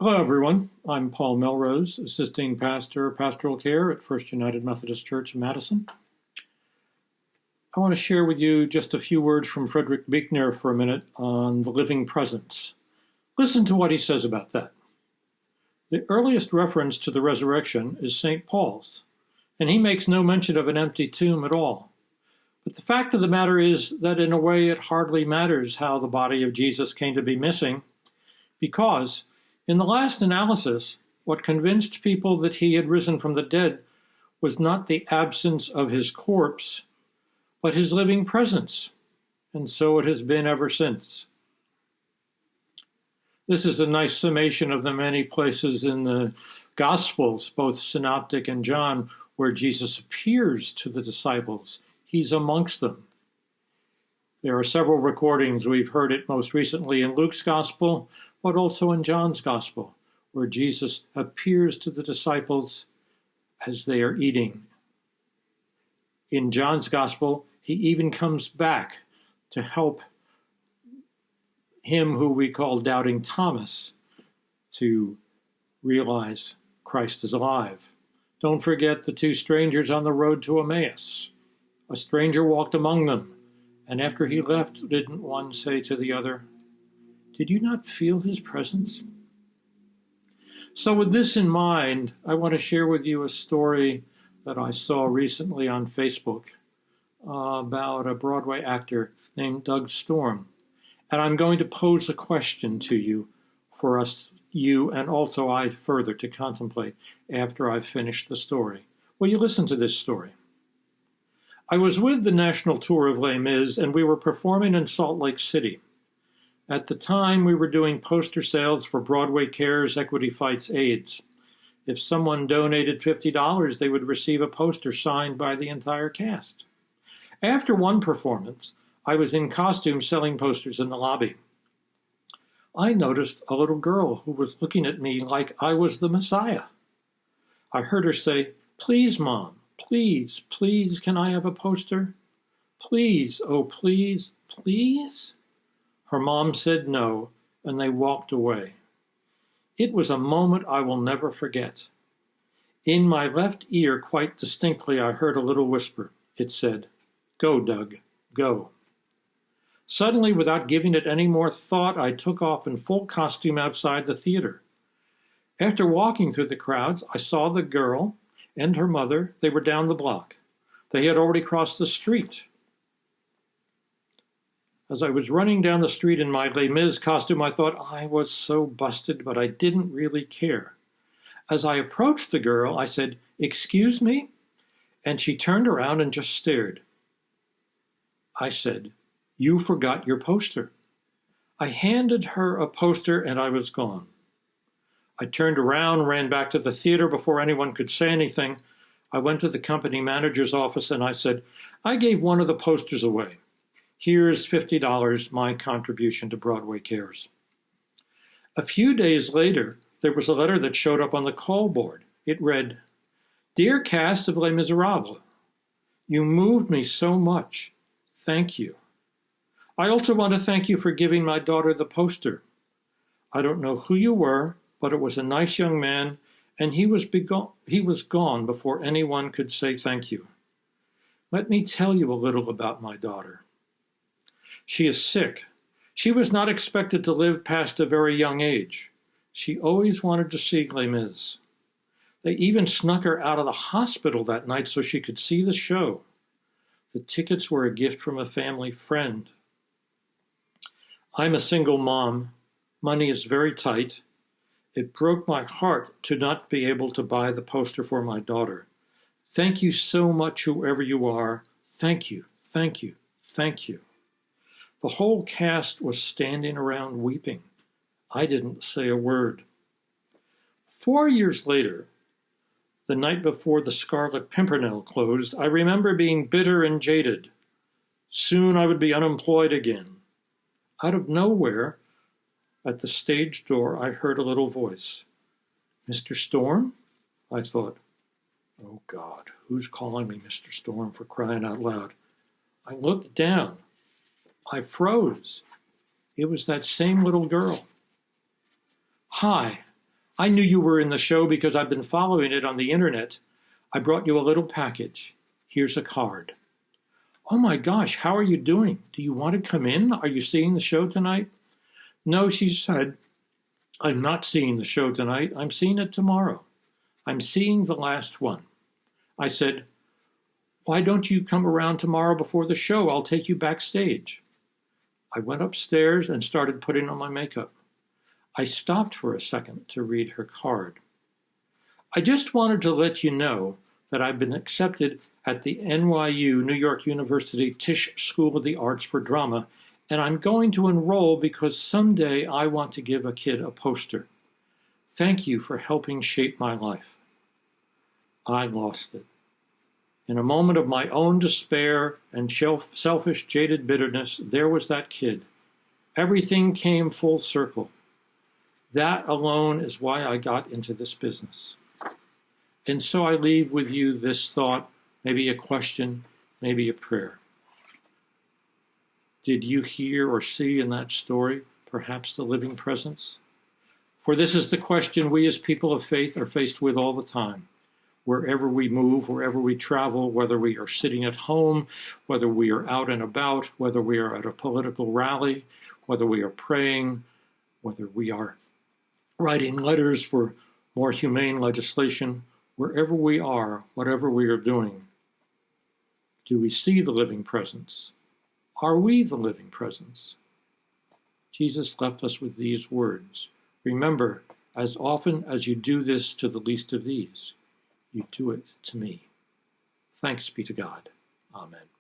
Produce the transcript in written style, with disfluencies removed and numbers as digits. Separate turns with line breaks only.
Hello, everyone. I'm Paul Melrose, Assisting Pastor of Pastoral Care at First United Methodist Church in Madison. I want to share with you just a few words from Frederick Buechner for a minute on the living presence. Listen to what he says about that. The earliest reference to the resurrection is St. Paul's, and he makes no mention of an empty tomb at all. But the fact of the matter is that in a way it hardly matters how the body of Jesus came to be missing, because in the last analysis, what convinced people that he had risen from the dead was not the absence of his corpse, but his living presence, and so it has been ever since. This is a nice summation of the many places in the Gospels, both Synoptic and John, where Jesus appears to the disciples. He's amongst them. There are several recordings. We've heard it most recently in Luke's Gospel, but also in John's Gospel, where Jesus appears to the disciples as they are eating. In John's Gospel, he even comes back to help him who we call Doubting Thomas to realize Christ is alive. Don't forget the two strangers on the road to Emmaus. A stranger walked among them, and after he left, didn't one say to the other, "Did you not feel his presence?" So with this in mind, I want to share with you a story that I saw recently on Facebook about a Broadway actor named Doug Storm. And I'm going to pose a question to you for us, you, and also I further to contemplate after I've finished the story. Will you listen to this story? I was with the national tour of Les Mis, and we were performing in Salt Lake City. At the time, we were doing poster sales for Broadway Cares Equity Fights AIDS. If someone donated $50, they would receive a poster signed by the entire cast. After one performance, I was in costume selling posters in the lobby. I noticed a little girl who was looking at me like I was the Messiah. I heard her say, "Please, Mom, please, please, can I have a poster? Please, oh, please, please?" Her mom said no, and they walked away. It was a moment I will never forget. In my left ear, quite distinctly, I heard a little whisper. It said, "Go, Doug, go." Suddenly, without giving it any more thought, I took off in full costume outside the theater. After walking through the crowds, I saw the girl and her mother. They were down the block. They had already crossed the street. As I was running down the street in my Les Mis costume, I thought I was so busted, but I didn't really care. As I approached the girl, I said, "Excuse me?" And she turned around and just stared. I said, "You forgot your poster." I handed her a poster and I was gone. I turned around, ran back to the theater before anyone could say anything. I went to the company manager's office and I said, "I gave one of the posters away. Here's $50, my contribution to Broadway Cares." A few days later, there was a letter that showed up on the call board. It read, "Dear cast of Les Miserables, you moved me so much. Thank you. I also want to thank you for giving my daughter the poster. I don't know who you were, but it was a nice young man, and he was gone before anyone could say thank you. Let me tell you a little about my daughter. She is sick. She was not expected to live past a very young age. She always wanted to see Les Mis. They even snuck her out of the hospital that night so she could see the show. The tickets were a gift from a family friend. I'm a single mom. Money is very tight. It broke my heart to not be able to buy the poster for my daughter. Thank you so much, whoever you are. Thank you, thank you, thank you." The whole cast was standing around weeping. I didn't say a word. 4 years later, the night before the Scarlet Pimpernel closed, I remember being bitter and jaded. Soon I would be unemployed again. Out of nowhere, at the stage door, I heard a little voice. "Mr. Storm?" I thought, "Oh God, who's calling me Mr. Storm, for crying out loud?" I looked down. I froze. It was that same little girl. "Hi, I knew you were in the show because I've been following it on the internet. I brought you a little package. Here's a card. Oh my gosh, how are you doing? Do you want to come in? Are you seeing the show tonight? No, she said, I'm not seeing the show tonight. I'm seeing it tomorrow. I'm seeing the last one. I said, why don't you come around tomorrow before the show? I'll take you backstage. I went upstairs and started putting on my makeup. I stopped for a second to read her card. I just wanted to let you know that I've been accepted at the NYU, New York University Tisch School of the Arts for Drama, and I'm going to enroll because someday I want to give a kid a poster. Thank you for helping shape my life. I lost it. In a moment of my own despair and selfish, jaded bitterness, there was that kid. Everything came full circle. That alone is why I got into this business. And so I leave with you this thought, maybe a question, maybe a prayer. Did you hear or see in that story perhaps the living presence? For this is the question we as people of faith are faced with all the time. Wherever we move, wherever we travel, whether we are sitting at home, whether we are out and about, whether we are at a political rally, whether we are praying, whether we are writing letters for more humane legislation, wherever we are, whatever we are doing, do we see the living presence? Are we the living presence? Jesus left us with these words. Remember, as often as you do this to the least of these, you do it to me. Thanks be to God. Amen.